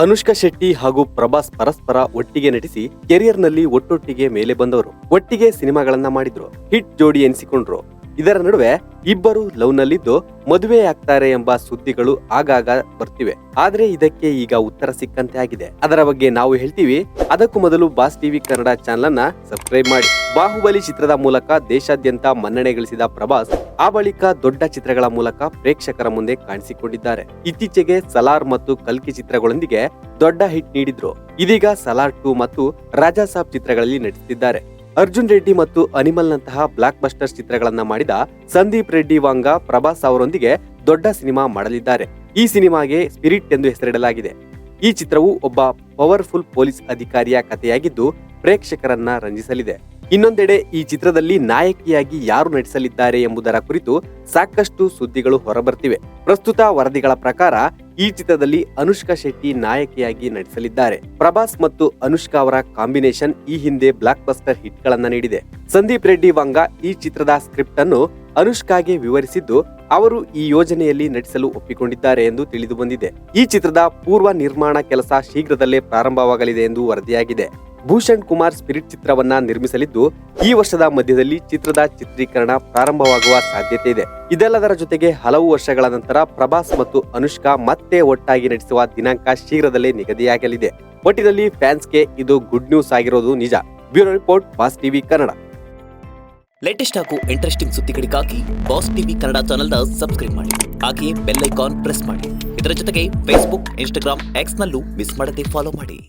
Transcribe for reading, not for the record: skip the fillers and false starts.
ಅನುಷ್ಕಾ ಶೆಟ್ಟಿ ಹಾಗೂ ಪ್ರಭಾಸ್ ಪರಸ್ಪರ ಒಟ್ಟಿಗೆ ನಟಿಸಿ ಕೆರಿಯರ್ನಲ್ಲಿ ಒಟ್ಟೊಟ್ಟಿಗೆ ಮೇಲೆ ಬಂದವರು. ಒಟ್ಟಿಗೆ ಸಿನಿಮಾಗಳನ್ನ ಮಾಡಿದ್ರು, ಹಿಟ್ ಜೋಡಿ ಎನಿಸಿಕೊಂಡ್ರು. ಇದರ ನಡುವೆ ಇಬ್ಬರು ಲವ್ ನಲ್ಲಿದ್ದು ಮದುವೆ ಆಗ್ತಾರೆ ಎಂಬ ಸುದ್ದಿಗಳು ಆಗಾಗ ಬರ್ತಿವೆ. ಆದ್ರೆ ಇದಕ್ಕೆ ಈಗ ಉತ್ತರ ಸಿಕ್ಕಂತೆ ಆಗಿದೆ. ಅದರ ಬಗ್ಗೆ ನಾವು ಹೇಳ್ತೀವಿ. ಅದಕ್ಕೂ ಮೊದಲು ಬಾಸ್ ಟಿವಿ ಕನ್ನಡ ಚಾನೆಲ್ ಅನ್ನ ಸಬ್ಸ್ಕ್ರೈಬ್ ಮಾಡಿ. ಬಾಹುಬಲಿ ಚಿತ್ರದ ಮೂಲಕ ದೇಶಾದ್ಯಂತ ಮನ್ನಣೆ ಗಳಿಸಿದ ಪ್ರಭಾಸ್ ಆ ಬಳಿಕ ದೊಡ್ಡ ಚಿತ್ರಗಳ ಮೂಲಕ ಪ್ರೇಕ್ಷಕರ ಮುಂದೆ ಕಾಣಿಸಿಕೊಂಡಿದ್ದಾರೆ. ಇತ್ತೀಚೆಗೆ ಸಲಾರ್ ಮತ್ತು ಕಲ್ಕಿ ಚಿತ್ರಗಳೊಂದಿಗೆ ದೊಡ್ಡ ಹಿಟ್ ನೀಡಿದ್ರು. ಇದೀಗ ಸಲಾರ್ 2 ಮತ್ತು ರಾಜಾ ಸಾಬ್ ಚಿತ್ರಗಳಲ್ಲಿ ನಟಿಸುತ್ತಿದ್ದಾರೆ. ಅರ್ಜುನ್ ರೆಡ್ಡಿ ಮತ್ತು ಅನಿಮಲ್ ನಂತಹ ಬ್ಲಾಕ್ ಬಸ್ಟರ್ ಚಿತ್ರಗಳನ್ನ ಮಾಡಿದ ಸಂದೀಪ್ ರೆಡ್ಡಿ ವಾಂಗ ಪ್ರಭಾಸ್ ಅವರೊಂದಿಗೆ ದೊಡ್ಡ ಸಿನಿಮಾ ಮಾಡಲಿದ್ದಾರೆ. ಈ ಸಿನಿಮಾಗೆ ಸ್ಪಿರಿಟ್ ಎಂದು ಹೆಸರಿಡಲಾಗಿದೆ. ಈ ಚಿತ್ರವು ಒಬ್ಬ ಪವರ್ಫುಲ್ ಪೊಲೀಸ್ ಅಧಿಕಾರಿಯ ಕಥೆಯಾಗಿದ್ದು ಪ್ರೇಕ್ಷಕರನ್ನ ರಂಜಿಸಲಿದೆ. ಇನ್ನೊಂದೆಡೆ ಈ ಚಿತ್ರದಲ್ಲಿ ನಾಯಕಿಯಾಗಿ ಯಾರು ನಟಿಸಲಿದ್ದಾರೆ ಎಂಬುದರ ಕುರಿತು ಸಾಕಷ್ಟು ಸುದ್ದಿಗಳು ಹೊರಬರ್ತಿವೆ. ಪ್ರಸ್ತುತ ವರದಿಗಳ ಪ್ರಕಾರ ಈ ಚಿತ್ರದಲ್ಲಿ ಅನುಷ್ಕಾ ಶೆಟ್ಟಿ ನಾಯಕಿಯಾಗಿ ನಟಿಸಲಿದ್ದಾರೆ. ಪ್ರಭಾಸ್ ಮತ್ತು ಅನುಷ್ಕಾ ಅವರ ಕಾಂಬಿನೇಷನ್ ಈ ಹಿಂದೆ ಬ್ಲಾಕ್ ಬಸ್ಟರ್ ಹಿಟ್ ಗಳನ್ನ ನೀಡಿದೆ. ಸಂದೀಪ್ ರೆಡ್ಡಿ ವಾಂಗ ಈ ಚಿತ್ರದ ಸ್ಕ್ರಿಪ್ಟ್ ಅನ್ನು ಅನುಷ್ಕಾಗೆ ವಿವರಿಸಿದ್ದು ಅವರು ಈ ಯೋಜನೆಯಲ್ಲಿ ನಟಿಸಲು ಒಪ್ಪಿಕೊಂಡಿದ್ದಾರೆ ಎಂದು ತಿಳಿದು ಬಂದಿದೆ. ಈ ಚಿತ್ರದ ಪೂರ್ವ ನಿರ್ಮಾಣ ಕೆಲಸ ಶೀಘ್ರದಲ್ಲೇ ಪ್ರಾರಂಭವಾಗಲಿದೆ ಎಂದು ವರದಿಯಾಗಿದೆ. ಭೂಷಣ್ ಕುಮಾರ್ ಸ್ಪಿರಿಟ್ ಚಿತ್ರವನ್ನ ನಿರ್ಮಿಸಲಿದ್ದು ಈ ವರ್ಷದ ಮಧ್ಯದಲ್ಲಿ ಚಿತ್ರದ ಚಿತ್ರೀಕರಣ ಪ್ರಾರಂಭವಾಗುವ ಸಾಧ್ಯತೆ ಇದೆ. ಇದೆಲ್ಲದರ ಜೊತೆಗೆ ಹಲವು ವರ್ಷಗಳ ನಂತರ ಪ್ರಭಾಸ್ ಮತ್ತು ಅನುಷ್ಕಾ ಮತ್ತೆ ಒಟ್ಟಾಗಿ ನಟಿಸುವ ದಿನಾಂಕ ಶೀಘ್ರದಲ್ಲೇ ನಿಗದಿಯಾಗಲಿದೆ. ಒಟ್ಟಿನಲ್ಲಿ ಫ್ಯಾನ್ಸ್ಗೆ ಇದು ಗುಡ್ ನ್ಯೂಸ್ ಆಗಿರೋದು ನಿಜ. Bureau report, boss TV Kannada. Latest ಹಾಗೂ ಇಂಟ್ರೆಸ್ಟಿಂಗ್ ಸುದ್ದಿಗಳಿಗಾಗಿ ಬಾಸ್ ಟಿವಿ ಕನ್ನಡ ಚಾನೆಲ್ನ ಸಬ್ಸ್ಕ್ರೈಬ್ ಮಾಡಿ. ಹಾಗೆಯೇ ಬೆಲ್ ಐಕಾನ್ ಪ್ರೆಸ್ ಮಾಡಿ. ಇದರ ಜೊತೆಗೆ ಫೇಸ್ಬುಕ್, ಇನ್ಸ್ಟಾಗ್ರಾಮ್, ಎಕ್ಸ್ ನಲ್ಲೂ ಮಿಸ್ ಮಾಡದೆ ಫಾಲೋ ಮಾಡಿ.